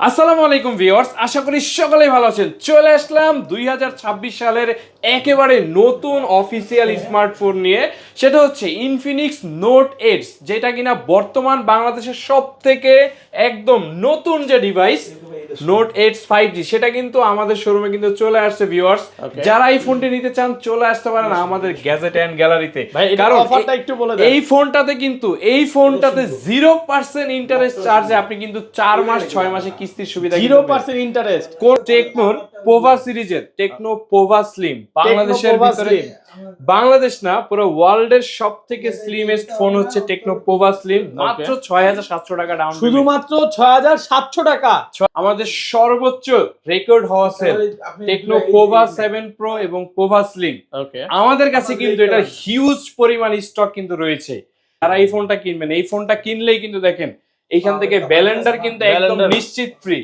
আসসালামু আলাইকুম ভিউয়ার্স, আশা করি সকলেই ভালো আছেন। চলে আসলাম 2026 সালের একেবারে নতুন অফিসিয়াল স্মার্টফোন নিয়ে। সেটা হচ্ছে ইনফিনিক্স নোট 8, যেটা কিনা বর্তমান বাংলাদেশের সব থেকে একদম নতুন যে ডিভাইস নোট 8 5G, সেটা কিন্তু আমাদের শোরুমে কিন্তু চলে আসছে ভিউয়ার্স। যারা এই ফোনটি নিতে চান চলে আসতে পারেন আমাদের গ্যাজেট এন্ড গ্যালারিতে। কারণ এই ফোনটাতে 0% ইন্টারেস্ট চার্জে আপনি কিন্তু 4 মাস 6 মাসে কিস্তির সুবিধা 0% ইন্টারেস্ট কোন টেকনোর পোভা সিরিজের টেকনো পোভা স্লিম, বাংলাদেশের ভিতরে বাংলাদেশ না পুরো ওয়ার্ল্ডের সবথেকে স্লিমেস্ট ফোন হচ্ছে টেকনো পোভা স্লিম। মাত্র 6700 টাকা ডাউন, শুধুমাত্র 6700 টাকা। আমাদের সর্বোচ্চ রেকর্ড হওয়া সেল টেকনো পোভা 7 প্রো এবং পোভা স্লিম। আমাদের কাছে কিন্তু এটা হিউজ পরিমাণ স্টক কিন্তু রয়েছে। যারা এই ফোনটা কিনবেন, এই ফোনটা কিনলেই কিন্তু দেখেন এইখান থেকে ব্যালেন্ডার কিন্তু একদম নিশ্চিত ফ্রি।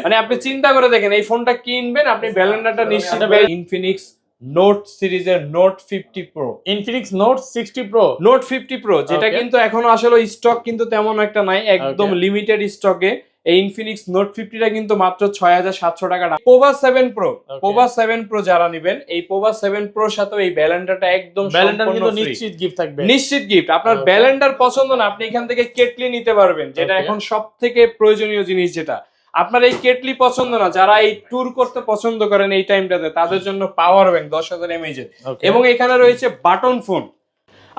মানে আপনি চিন্তা করে দেখেন, এই ফোনটা কিনবেন আপনি ব্যালেন্ডারটা নিশ্চিত। ইনফিনিক্স নোট সিরিজের note 50 pro, Infinix note 60 pro, note 50 pro, যেটা কিন্তু এখনো আসলে স্টক কিন্তু তেমন একটা নাই, একদম লিমিটেড স্টকে। এই ইনফিনিক্স নোট 50টা কিন্তু মাত্র 6700 টাকা। পোভা 7 প্রো, পোভা 7 প্রো যারা নেবেন, এই পোভা 7 প্রোর সাথে এই ব্যালেন্ডারটা একদম সম্পূর্ণ ফ্রি, নিশ্চিত গিফট থাকবে, নিশ্চিত গিফট। আপনার ব্যালেন্ডার পছন্দ না, আপনি এখান থেকে কেটলি নিতে পারবেন, যেটা এখন সবথেকে প্রয়োজনীয় জিনিস। যেটা আপনার এই কেটলি পছন্দ না, যারা এই ট্যুর করতে পছন্দ করেন এই টাইমটাতে, তাদের জন্য পাওয়ার ব্যাংক 10,000 mAh এবং এখানে রয়েছে বাটন ফোন।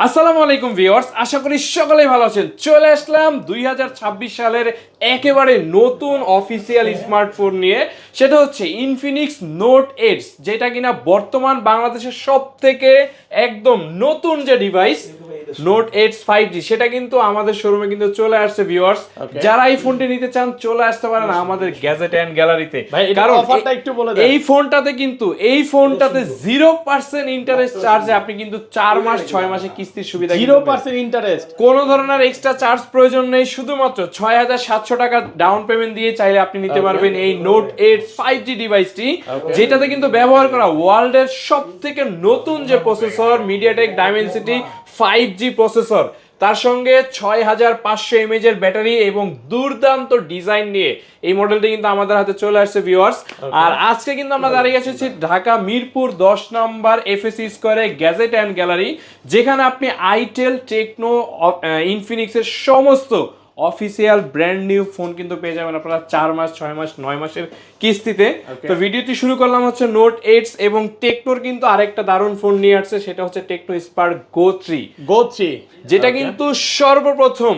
আসসালামু আলাইকুম ভিউয়ার্স, আশা করি সকলেই ভালো আছেন। চলে আসলাম 2026 সালের একেবারে নতুন অফিসিয়াল স্মার্টফোন নিয়ে। সেটা হচ্ছে ইনফিনিক্স নোট 8, যেটা কিনা বর্তমান বাংলাদেশের সব থেকে একদম নতুন যে ডিভাইস নোট 8 5G, সেটা কিন্তু আমাদের শোরুমে কিন্তু চলে আসছে ভিউয়ার্স। যারা এই ফোনটি নিতে চান চলে আসতে পারেন আমাদের গ্যাজেট এন্ড গ্যালারিতে। কারণ এই ফোনটাতে 0% ইন্টারেস্ট চার্জে আপনি কিন্তু 4 মাস 6 মাসে কিস্তির সুবিধা 0% ইন্টারেস্ট, কোনো ধরনের এক্সট্রা চার্জ প্রয়োজন নেই। শুধুমাত্র 6700 টাকা ডাউন পেমেন্ট দিয়ে চাইলে আপনি নিতে পারবেন এই নোট 8 5G ডিভাইসটি, যেটাতে কিন্তু ব্যবহার করা ওয়ার্ল্ডের সবথেকে নতুন যে processor MediaTek Dimensity 5G processor, তার সঙ্গে 6500 mAh এর ব্যাটারি এবং দুর্দান্ত ডিজাইন নিয়ে এই মডেলটি কিন্তু আমাদের হাতে চলে আসছে ভিউয়ার্স। আর আজকে কিন্তু আমরা দাঁড়িয়ে আছি ঢাকা মিরপুর 10 নম্বর এফএসসি স্কয়ারে গ্যাজেট এন্ড গ্যালারি, যেখানে আপনি আইটেল, টেকনো, ইনফিনিক্সের সমস্ত অফিসিয়াল ব্র্যান্ড নিউ ফোন কিন্তু পেয়ে যাবেন আপনারা 4 মাস 6 মাস 9 মাসের কিস্তিতে। তো ভিডিওটি শুরু করলাম হচ্ছে নোট 8 এবং টেকনোর কিন্তু আরেকটা দারুণ ফোন নিয়ে আসছে, সেটা হচ্ছে টেকনো স্পার্ক গো 3, যেটা কিন্তু সর্বপ্রথম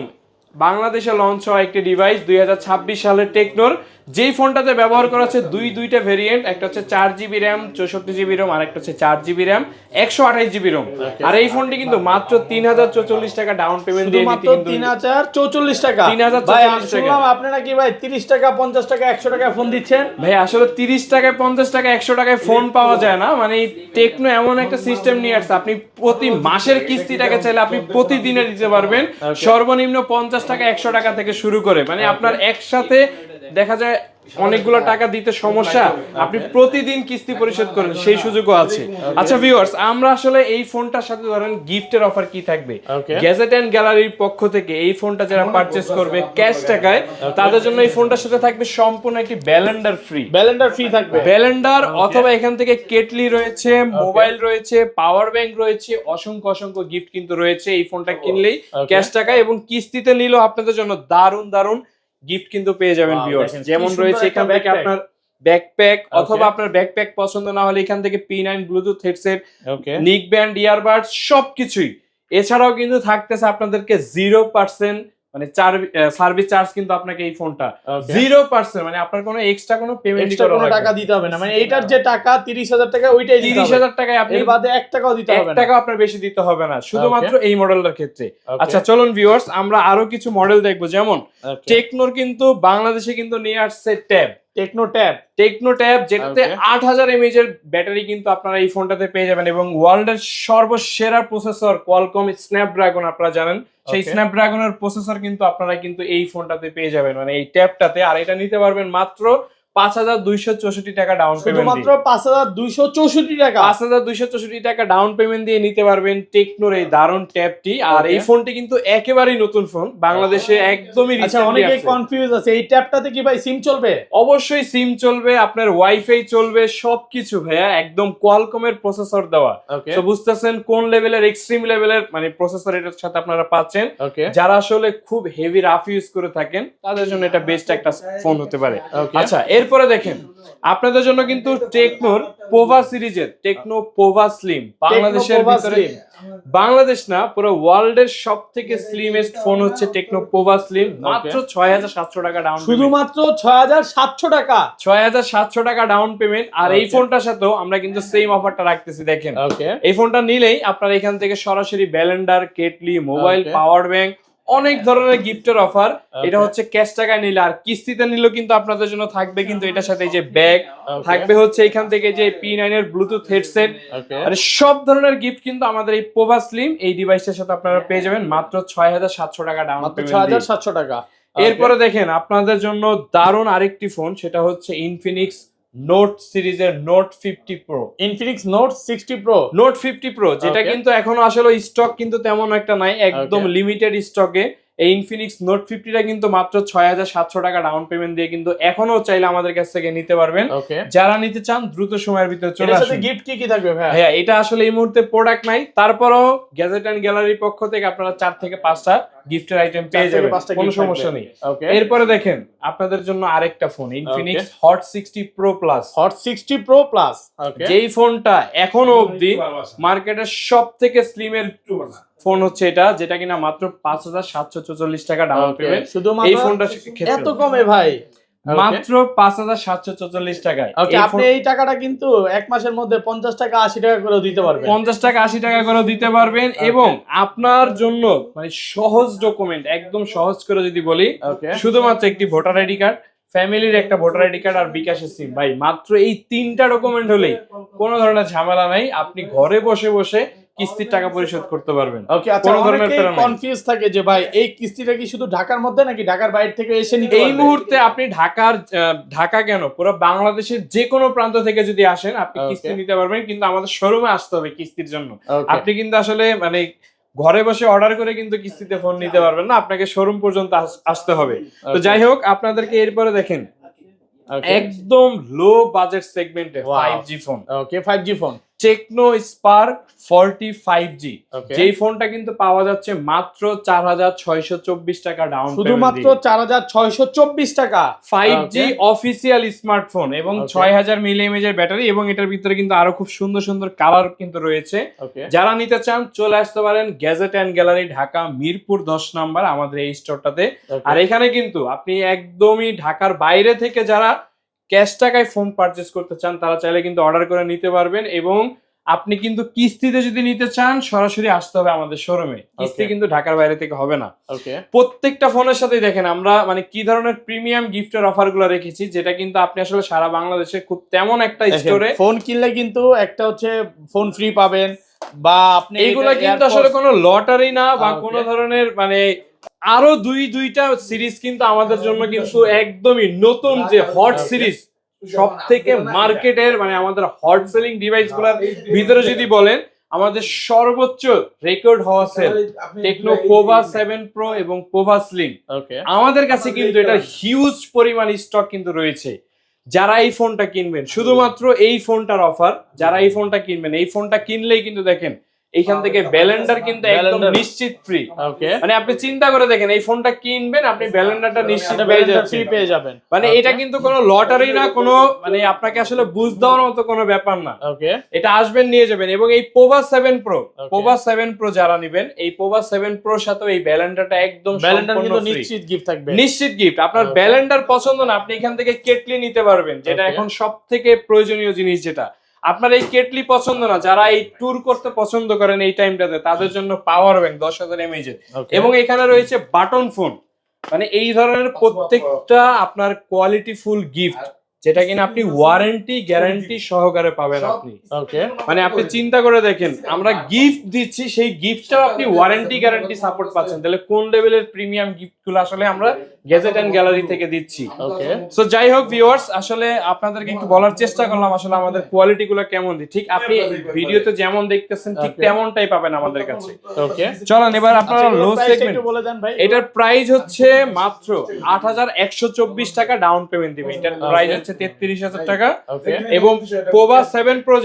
বাংলাদেশে লঞ্চ হওয়া একটি ডিভাইস 2026 সালের টেকনোর। যেই ফোনটাতে ব্যবহার করা হচ্ছে দুইটা ভেরিয়েন্ট, একটা হচ্ছে 4GB র্যাম 64GB রোম, আর একটা হচ্ছে 4GB র্যাম 128GB রোম। আর এই ফোনটি কিন্তু মাত্র 3044 টাকা ডাউন পেমেন্ট দিয়ে নিতে, কিন্তু 3044 টাকা। 3044 টাকা। আপনারা কি ভাই 30 টাকা 50 টাকা 100 টাকা ফোন দিচ্ছেন? ভাই আসলে 30 টাকায় 50 টাকা 100 টাকায় ফোন পাওয়া যায় না। মানে টেকনো এমন একটা সিস্টেম নিয়ে আসছে, আপনি প্রতি মাসের কিস্তিটাকে চাইলে আপনি প্রতিদিনে দিতে পারবেন, সর্বনিম্ন 50 টাকা 100 টাকা থেকে শুরু করে। মানে আপনার একসাথে দেখা যায় অনেকগুলো টাকা দিতে সমস্যা, আপনি প্রতিদিন কিস্তি পরিশোধ করেন, সেই সুযোগও আছে। আচ্ছা ভিউয়ার্স, আমরা আসলে এই ফোনটার সাথে ধরেন গিফটের অফার কি থাকবে, গ্যাজেট এন্ড গ্যালারির পক্ষ থেকে এই ফোনটা যারা পারচেজ করবে ক্যাশ টাকায়, তাদের জন্য এই ফোনটার সাথে থাকবে সম্পূর্ণ একটি ব্যালেন্ডার ফ্রি থাকবে। ব্যালেন্ডার অথবা এখান থেকে কেটলি রয়েছে, মোবাইল রয়েছে, পাওয়ার ব্যাংক রয়েছে, অসংখ্য গিফট কিন্তু রয়েছে এই ফোনটা কিনলেই ক্যাশ টাকায়, এবং কিস্তিতে নিলেও আপনাদের জন্য দারুণ গিফট কিন্তু পেয়ে যাবেন ভিউয়ার্স। যেমন রয়েছে এখান থেকে আপনার ব্যাকপ্যাক, অথবা আপনার ব্যাকপ্যাক পছন্দ না হলে এখান থেকে P9 ব্লুটুথ হেডসেট, নিক ব্যান্ড, ইয়ারবাডস সবকিছুই। এছাড়াও কিন্তু থাকতেছে আপনাদেরকে 0% মানে সার্ভিস চার্জ কিন্তু আপনাকে এই ফোনটা 0%, মানে আপনার কোনো এক্সট্রা কোনো পেমেন্ট টাকা দিতে হবে না। মানে এইটার যে টাকা 30,000 টাকা, ওইটাই 30,000 টাকায় আপনি এর বাদে 1 টাকাও দিতে হবে না, 1 টাকা আপনার বেশি দিতে হবে না, শুধুমাত্র এই মডেলটার ক্ষেত্রে। আচ্ছা চলুন ভিউয়ার্স, আমরা আরো কিছু মডেল দেখবো। যেমন টেকনোর কিন্তু বাংলাদেশে কিন্তু নিয়ে আসছে টেকনো ট্যাব, যেটাতে 8000 mAh এর ব্যাটারি কিন্তু আপনারা এই ফোনটাতে পেয়ে যাবেন, এবং ওয়ার্ল্ডের সর্বসেরা প্রসেসর কোয়ালকম স্ন্যাপড্রাগন, আপনারা জানেন সেই স্ন্যাপড্রাগনের প্রসেসর কিন্তু আপনারা কিন্তু এই ফোনটাতে পেয়ে যাবেন, মানে এই ট্যাবটাতে। আর এটা নিতে পারবেন মাত্র 5,264 টাকা ডাউন পেমেন্ট, শুধুমাত্র 5,264 টাকা, 5,264 টাকা ডাউন পেমেন্ট দিয়ে নিতে পারবেন টেকনোর এই দারুণ ট্যাবটি। আর এই ফোনটি কিন্তু একেবারেই নতুন ফোন, বাংলাদেশে একদমই আচ্ছা রিসেন্টলি অনেকে আছে। কনফিউজ আছে, এই ট্যাবটাতে কি ভাই সিম চলবে? অবশ্যই সিম চলবে, আপনার ওয়াইফাই চলবে, সবকিছু ভাইয়া একদম কোয়ালকমের প্রসেসর দেওয়া। ওকে তো বুঝতেছেন কোন লেভেলের, এক্সট্রিম লেভেলের মানে প্রসেসর এটার সাথে আপনারা পাচ্ছেন। ওকে যারা আসলে খুব হেভি রাফ ইউজ করে থাকেন তাদের জন্য এটা বেস্ট একটা ফোন হতে পারে। ওকে আচ্ছা এরপরে দেখেন আপনাদের জন্য কিন্তু টেকনোর পোভা সিরিজের টেকনো পোভা স্লিম, বাংলাদেশের পোভা ভিতরে স্লিম। বাংলাদেশ না পুরো ওয়ার্ল্ড এর সব থেকে স্লিমেস্ট ফোন হচ্ছে টেকনো পোভা স্লিম, মাত্র 6,700 টাকা ডাউন পেমেন্ট, শুধুমাত্র 6,700 টাকা, 6,700 টাকা ডাউন পেমেন্ট। আর এই Okay. ফোনটার সাথেও আমরা কিন্তু সেম অফারটা রাখতেছি। দেখেন ওকে এই ফোনটা নিলেই আপনারা এখান থেকে সরাসরি blender, kettle, mobile, Okay. Power bank, অনেক ধরনের গিফটের অফার। Okay. এটা হচ্ছে ক্যাশ টাকায় নিলে, আর কিস্তিতে নিলেও কিন্তু আপনাদের জন্য থাকবে কিন্তু এটার সাথে এই যে ব্যাগ Okay. থাকবে, হচ্ছে এখান থেকে যে P9 এর ব্লুটুথ হেডসেট, ওকে মানে সব ধরনের গিফট কিন্তু আমাদের এই পোভা স্লিম এই ডিভাইসের সাথে আপনারা পেয়ে যাবেন মাত্র 6,700 টাকা ডাউন মাত্র পেমেন্ট। 6,700 টাকা। এরপরে দেখেন আপনাদের জন্য দারুণ আরেকটি ফোন, সেটা হচ্ছে ইনফিনিক্স নোট সিরিজের note 50 pro. Infinix note 60 pro, note 50 pro যেটা Okay. কিন্তু এখনো আসলে স্টক কিন্তু তেমন একটা নাই, একদম Okay. লিমিটেড স্টকে। এই ইনফিনিক্স নোট 50টা কিন্তু মাত্র 6,700 টাকা ডাউন পেমেন্ট দিয়ে কিন্তু এখনো চাইলে আমাদের কাছ থেকে নিতে পারবেন। ওকে যারা নিতে চান দ্রুত সময়ের ভিতরে চলে এর সাথে আসুন। গিফট কি কি থাকবে ভাই? হ্যাঁ এটা আসলে এই মুহূর্তে প্রোডাক্ট নাই, তারপরও গ্যাজেট এন্ড গ্যালারির পক্ষ থেকে আপনারা 4 থেকে 5টা গিফটের আইটেম পেয়ে 4 থেকে যাবেন, 5টা কোনো gift সমস্যা থাকবে। নেই। ওকে এরপরে দেখেন আপনাদের জন্য আরেকটা phone, Infinix Hot 60 Pro Plus, Hot 60 Pro Plus. Okay যেই ফোনটা এখনো অবধি মার্কেটের সব থেকে স্লিমের ফোন হচ্ছে এটা, যেটা কিনা মাত্র 5,744 টাকা ডাউন পেমেন্ট। শুধুমাত্র এই ফোনটা এত কমে ভাই? মাত্র 5,744 টাকায় ওকে আপনি এই টাকাটা কিন্তু এক মাসের মধ্যে 50 টাকা 80 টাকা করে দিতে পারবেন। 50 টাকা 80 টাকা করে দিতে পারবেন। এবং আপনার জন্য মানে সহজ ডকুমেন্ট, একদম সহজ করে যদি বলি, ওকে শুধুমাত্র একটি ভোটার আইডি কার্ড, ফ্যামিলির একটা ভোটার আইডি কার্ড আর বিকাশের সিম, ভাই মাত্র এই 3টা ডকুমেন্ট হলেই কোনো ধরনের ঝামেলা নাই, আপনি ঘরে বসে বসে কিস্তির টাকা পরিশোধ করতে পারবেন। ওকে আচ্ছা কোনো ধরনের অনেকেই প্যারা নাই। কনফিউজ থাকে যে ভাই এই কিস্তিটা কি শুধু ঢাকার মধ্যে নাকি ঢাকার বাইরে থেকে এসে নিতে এই পারবে? মুহূর্তে আপনি ঢাকা কেন পুরো বাংলাদেশের যে কোনো প্রান্ত থেকে যদি আসেন আপনি Okay. কিস্তি নিতে পারবেন, কিন্তু আমাদের শোরুমে আসতে হবে কিস্তির জন্য। Okay. আপনি কিন্তু আসলে মানে ঘরে বসে অর্ডার করে কিন্তু কিস্তিতে ফোন নিতে পারবেন না, আপনাকে শোরুম পর্যন্ত আসতে হবে। তো Okay. যাই হোক আপনাদেরকে এরপরে দেখেন Okay. একদম লো বাজেট সেগমেন্টে Wow. 5G ফোন, ওকে 5G phone. Tecno Spark 40 5G, Okay. যেই ফোনটা কিন্তু পাওয়া যাচ্ছে মাত্র 4,624 টাকা ডাউন পেমেন্ট, শুধুমাত্র 4,624 টাকা। 5G Okay. অফিসিয়াল স্মার্টফোন এবং Okay. 6000 মিলিএমএএইচ এর ব্যাটারি, এবং এটার ভিতরে কিন্তু আরো খুব সুন্দর সুন্দর কালার কিন্তু রয়েছে। ওকে যারা নিতে চান চলে আসতে পারেন gadget and gallery, Dhaka Mirpur 10 number আমাদের এই স্টোরটাতে। আর এখানে কিন্তু আপনি একদমই ঢাকার বাইরে থেকে যারা ক্যাশ টাকায় ফোন পারচেজ করতে চান তারা চাইলে কিন্তু অর্ডার করে নিতে পারবেন, এবং আপনি কিন্তু কিস্তিতে যদি নিতে চান সরাসরি আসতে হবে আমাদের শোরুমে, কিস্তি Okay. কিন্তু ঢাকার বাইরে থেকে হবে না। ওকে প্রত্যেকটা ফোনের সাথেই দেখেন আমরা মানে কি ধরনের প্রিমিয়াম গিফটের অফার গুলো রেখেছি, যেটা কিন্তু আপনি আসলে সারা বাংলাদেশে খুব তেমন একটা স্টোরে ফোন কিনলে কিন্তু একটা হচ্ছে ফোন ফ্রি পাবেন, বা আপনি এইগুলা এটা কিন্তু AirPods- আসলে কোনো লটারি না বা Okay. কোনো ধরনের মানে আরো দুইটা সিরিজ কিন্তু আমাদের জন্য কিন্তু একদমই নতুন, যে হট Okay. সিরিজ সব থেকে মার্কেটের মানে আমাদের হট সেলিং ডিভাইস গুলার ভিতরে যদি বলেন আমাদের সর্বোচ্চ রেকর্ড হওয়া সেল টেকনো পোভা 7 প্রো এবং পোভা স্লিম, ওকে আমাদের কাছে কিন্তু এটা হিউজ পরিমাণ স্টক কিন্তু রয়েছে। যারা এই ফোনটা কিনবেন শুধুমাত্র এই ফোনটার অফার, যারা এই ফোনটা কিনবেন এই ফোনটা কিনলেই কিন্তু দেখেন এইখান থেকে ব্যালেন্ডার কিন্তু একদম ব্যালেন্ডার। নিশ্চিত ফ্রি। ওকে মানে আপনি চিন্তা করে দেখেন এই ফোনটা কিনবেন আপনি ব্যালেন্ডারটা নিশ্চিত পেয়ে ফ্রি যাচ্ছেন, পেয়ে যাবেন। মানে এটা কিন্তু কোনো লটারি না, কোনো মানে আপনাকে আসলে বুঝ দেওয়ার মতো কোনো ব্যাপার না, ওকে এটা আসবেন নিয়ে যাবেন। এবং এই Pova 7 pro, Okay. Pova 7 pro যারা নেবেন এই পোভা 7 প্রোর সাথে এই ব্যালেন্ডারটা একদম ব্যালেন্ডার সম্পূর্ণ কিন্তু free। নিশ্চিত গিফট থাকবে। নিশ্চিত গিফট। আপনার Okay. ব্যালেন্ডার পছন্দ না আপনি এখান থেকে কেটলি নিতে পারবেন, যেটা Okay. এখন সব থেকে প্রয়োজনীয় জিনিস। যেটা আপনার এই কেটলি পছন্দ না, যারা এই ট্যুর করতে পছন্দ করেন এই টাইমটাতে তাদের জন্য পাওয়ার ব্যাংক 10,000 mAh Okay. এবং এখানে রয়েছে বাটন ফোন। মানে এই ধরনের প্রত্যেকটা আপনার কোয়ালিটি ফুল গিফট যেটা কিনা আপনি ওয়ারেন্টি গ্যারান্টি সহকারে পাবেন আপনি। ওকে, মানে আপনি চিন্তা করে দেখেন, আমরা গিফট দিচ্ছি, সেই গিফটটাও আপনি ওয়ারেন্টি গ্যারান্টি সাপোর্ট পাচ্ছেন, তাহলে কোন লেভেলের প্রিমিয়াম গিফটগুলো আসলে আমরা গ্যাজেট এন্ড গ্যালারি থেকে দিচ্ছি। ওকে, সো যাই হোক ভিউয়ার্স, আসলে আপনাদেরকে একটু বলার চেষ্টা করলাম আসলে আমাদের কোয়ালিটি গুলো কেমন দিই, ঠিক আপনি ভিডিওতে যেমন দেখতেছেন ঠিক তেমনটাই পাবেন আমাদের কাছে। ওকে, চলেন এবার আপনারা লো সেগমেন্ট, একটু বলে দেন ভাই। এটার প্রাইস হচ্ছে মাত্র 8124 টাকা ডাউন পেমেন্ট দিবেন। এটার প্রাইস হচ্ছে 33,000 টাকা। ওকে, এবং পোভা 7 প্রো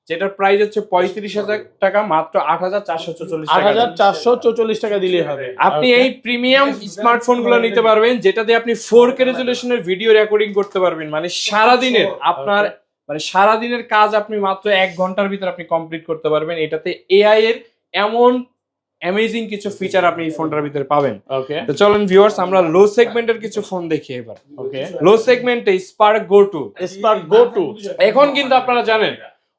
যেটার প্রাইস হচ্ছে 35,000 টাকা, মাত্র 8444 টাকা। 8444 টাকা দিলেই হবে। আপনি এই প্রিমিয়াম স্মার্টফোন গুলো নিতে পারবেন, যেটা দিয়ে আপনি 4K রেজুলেশনের ভিডিও রেকর্ডিং করতে পারবেন। মানে সারাদিনের আপনার মানে সারাদিনের কাজ আপনি মাত্র 1 ঘন্টার ভিতর আপনি কমপ্লিট করতে পারবেন। এটাতে এআই এর এমন অ্যামেজিং কিছু ফিচার আপনি এই ফোনটার ভিতরে পাবেন। ওকে, তো চলেন ভিউয়ার্স, আমরা লো সেগমেন্টের কিছু ফোন দেখি এবার। ওকে, লো সেগমেন্টে spark go to. Spark go to এখন কিন্তু আপনারা জানেন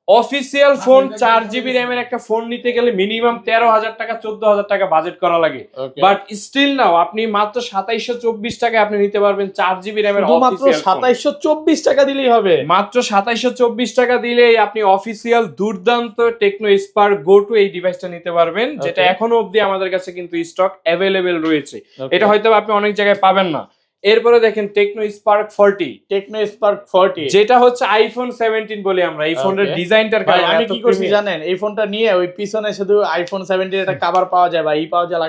অফিসিয়াল ফোন 4GB RAM এর একটা ফোন নিতে গেলে মিনিমাম 13,000 টাকা 14,000 টাকা বাজেট করা লাগে। বাট স্টিল নাও আপনি মাত্র 2724 টাকায় আপনি নিতে পারবেন 4GB RAM এর মাত্র অফিসিয়াল 2724 টাকা দিলেই হবে। মাত্র 2724 টাকা দিলেই আপনি অফিসিয়াল দুর্দান্ত টেকনো স্পার্ক গো টু এই ডিভাইসটা নিতে পারবেন, যেটা এখনো অবধি আমাদের কাছে কিন্তু স্টক অ্যাভেলেবেল রয়েছে। এটা হয়তো আপনি অনেক জায়গায় পাবেন না। এরপরে দেখেন টেকনো স্পার্ক 40, টেকনো স্পার্ক 40, যেটা হচ্ছে আইফোন 17 বলি আমরা। এই ফোনের ডিজাইনটার ভাই কারণে আমি কি করছি জানেন, এই ফোনটা নিয়ে ওই পিছনে শুধু আইফোন 17 এর একটা কভার পাওয়া যায় ভাই, এই পাওয়া যায়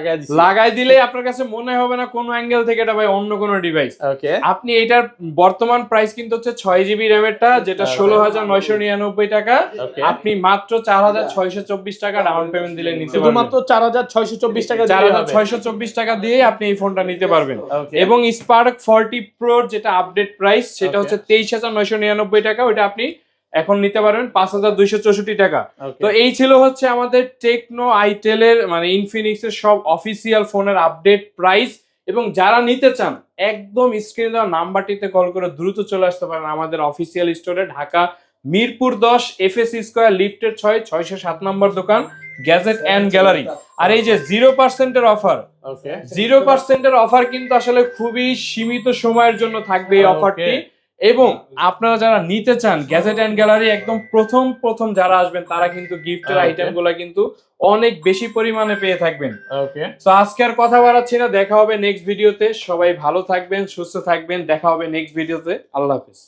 লাগাই দিলে আপনার কাছে মনে হবে না কোন অ্যাঙ্গেল থেকে এটা ভাই অন্য কোনো ডিভাইস। ওকে, আপনি এটার বর্তমান প্রাইস কিন্তু হচ্ছে 6GB RAM এরটা, যেটা 16,999 টাকা। আপনি মাত্র 4,624 টাকা ডাউন পেমেন্ট দিলে নিতে পারবেন। শুধুমাত্র 4,624 টাকা দিলেই হবে। 4,624 টাকা দিয়ে আপনি এই ফোনটা নিতে পারবেন। এবং স্পার্ক 40 প্রো যেটা আপডেট প্রাইস, সেটা হচ্ছে 23,999 টাকা। ওটা আপনি এখন নিতে পারবেন 5,264 টাকা। তো এই ছিল হচ্ছে আমাদের টেকনো আইটেলের মানে ইনফিনিক্স এর সব অফিসিয়াল ফোনের আপডেট প্রাইস। এবং যারা নিতে চান একদম স্ক্রিনে দেওয়া নাম্বারটিতে কল করে দ্রুত চলে আসতে পারেন আমাদের অফিসিয়াল স্টোরে, ঢাকা মিরপুর 10 FS স্কয়ার লিফটের 6 607 নম্বর দোকান গ্যাজেট এন্ড গ্যালারি। আর এই যে 0% এর অফার, 0% এর অফার কিন্তু আসলে খুবই সীমিত সময়ের জন্য থাকবে এই অফারটি। এবং আপনারা যারা নিতে চান গ্যাজেট এন্ড গ্যালারি একদম প্রথম যারা আসবেন তারা কিন্তু গিফটের আইটেম গুলো কিন্তু অনেক বেশি পরিমাণে পেয়ে থাকবেন। ওকে, তো আজকে আর কথা বাড়াচ্ছি না, দেখা হবে নেক্সট ভিডিওতে। সবাই ভালো থাকবেন, সুস্থ থাকবেন, দেখা হবে নেক্সট ভিডিওতে। আল্লাহ হাফেজ।